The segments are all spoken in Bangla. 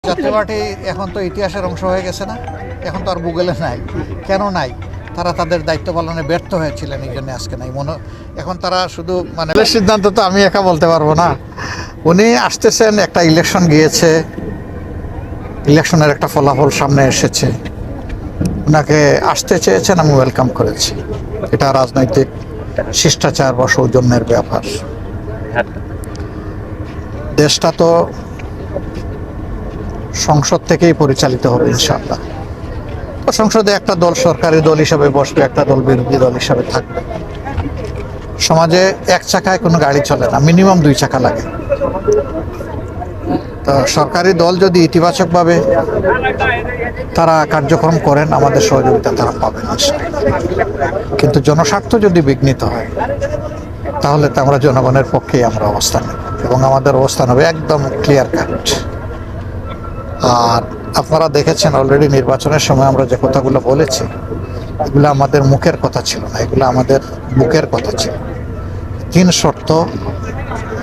জাতীয় পার্টি এখন তো ইতিহাসের অংশ হয়ে গেছে না, এখন তো আর গুগলে নাই। কেন নাই? তারা তাদের দায়িত্ব পালনে ব্যর্থ হয়েছিলেন, এই জন্য আজকে নাই। এখন তারা শুধু মানে সিদ্ধান্ত তো আমি একা বলতে পারবো না। উনি আসতেছেন, একটা ইলেকশন গিয়েছে, ইলেকশনের একটা ফলাফল সামনে এসেছে, ওনাকে আসতে চেয়েছেন, আমি ওয়েলকাম করেছি। এটা রাজনৈতিক শিষ্টাচার বা সৌজন্যের ব্যাপার। দেশটা তো সংসদ থেকেই পরিচালিত হবে ইনশাআল্লাহ। তো সংসদে একটা দল সরকারি দল হিসাবে বসবে, একটা দল বিরোধী দল হিসাবে থাকবে। সমাজে এক চাকায় কোনো গাড়ি চলে না, মিনিমাম 2 চাকা লাগে। তো সরকারি দল যদি ইতিবাচকভাবে তারা কার্যক্রম করেন, আমাদের সহযোগিতা তারা পাবেন ইনশাআল্লাহ। কিন্তু জনস্বার্থ যদি বিঘ্নিত হয়, তাহলে তো আমরা জনগণের পক্ষেই আমরা অবস্থান নেব, এবং আমাদের অবস্থান হবে একদম ক্লিয়ার কাট। আর আপনারা দেখেছেন অলরেডি নির্বাচনের সময় আমরা যে কথাগুলো বলেছি, এগুলো আমাদের মুখের কথা ছিল না, এগুলো আমাদের বুকের কথা ছিল। 3 শর্ত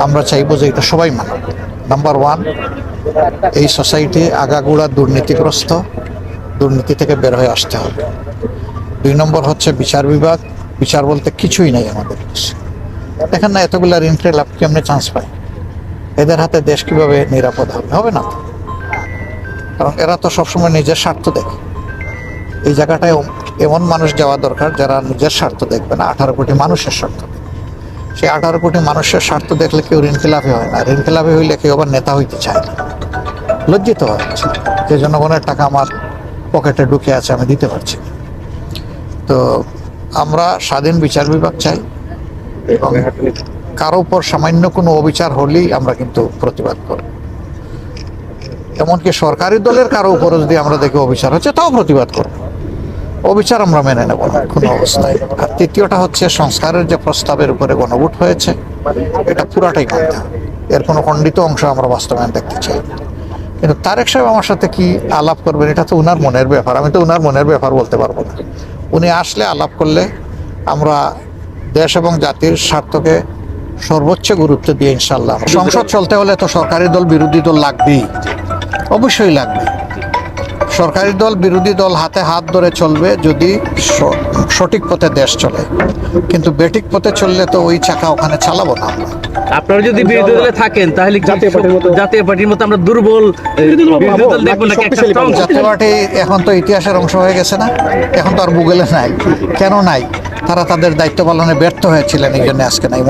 আমরা চাইবো যে এটা সবাই মানব। নাম্বার 1, এই সোসাইটি আগাগোড়া দুর্নীতিগ্রস্ত, দুর্নীতি থেকে বের হয়ে আসতে হবে। 2 নম্বর হচ্ছে বিচার বিভাগ, বিচার বলতে কিছুই নেই আমাদের দেশে। দেখেন না এতগুলা ঋণের লাভ কেমনে চান্স পায়, এদের হাতে দেশ কিভাবে নিরাপদ হবে? হবে না তো, কারণ এরা তো সবসময় নিজের স্বার্থ দেখে। এই জায়গাটায় এমন মানুষ যাওয়া দরকার যারা নিজের স্বার্থ দেখবে না, 18 কোটি মানুষের স্বার্থ দেখবে। সেই 18 কোটি মানুষের স্বার্থ দেখলে কেউ ঋণখেলাপি হয় না, ঋণখেলাপি হইলে কেউ আবার নেতা হইতে চায় না, লজ্জিত হয় যে জনগণের টাকা আমার পকেটে ঢুকে আছে, আমি দিতে পারছি না। তো আমরা স্বাধীন বিচার বিভাগ চাই, এবং কারো উপর সামান্য কোনো অবিচার হলেই আমরা কিন্তু প্রতিবাদ করি। এমনকি সরকারি দলের কারো উপর যদি আমরা দেখি অবিচার হচ্ছে, তাও প্রতিবাদ করব। অবিচার আমরা মেনে নেব না কোনো অবস্থায়। আর তৃতীয়টা হচ্ছে সংস্কারের যে প্রস্তাবের উপরে গণভোট হয়েছে, এটা পুরাটাই মানতে হবে, এর কোনো খণ্ডিত অংশ আমরা বাস্তবায়ন দেখতে চাই। কিন্তু তারেক সাহেব আমার সাথে কি আলাপ করবেন, এটা তো উনার মনের ব্যাপার, আমি তো উনার মনের ব্যাপার বলতে পারবো না। উনি আসলে আলাপ করলে আমরা দেশ এবং জাতির স্বার্থকে সর্বোচ্চ গুরুত্ব দিয়ে ইনশাল্লাহ। সংসদ চলতে হলে তো সরকারি দল বিরোধী দল লাগবেই, অবশ্যই লাগবে। সরকারি দল বিরোধী দল হাতে হাত ধরে চলবে যদি সঠিক পথে দেশ চলে, কিন্তু বেঠিক পথে চললে তো ওই চাকা ওখানে চালাবো না আমরা। আপনারা যদি বিরোধী দলে থাকেন, তাহলে জাতীয় পার্টির মতো আমরা দুর্বল বিরোধী দল দেখবো নাকি একটা strong? জাতীয় পার্টি এখন তো ইতিহাসের অংশ হয়ে গেছে না, এখন তো আর গুগলে নাই। কেন নাই? তারা তাদের দায়িত্ব পালনে ব্যর্থ হয়েছিলেন, এই জন্য আজকে নাই।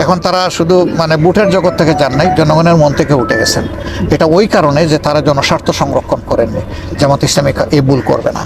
এখন তারা শুধু মানে বুটের জগৎ থেকে যান নাই, জনগণের মন থেকে উঠে গেছেন। এটা ওই কারণে যে তারা জনস্বার্থ সংরক্ষণ করেননি। জামাত ইসলামী এই ভুল করবে না।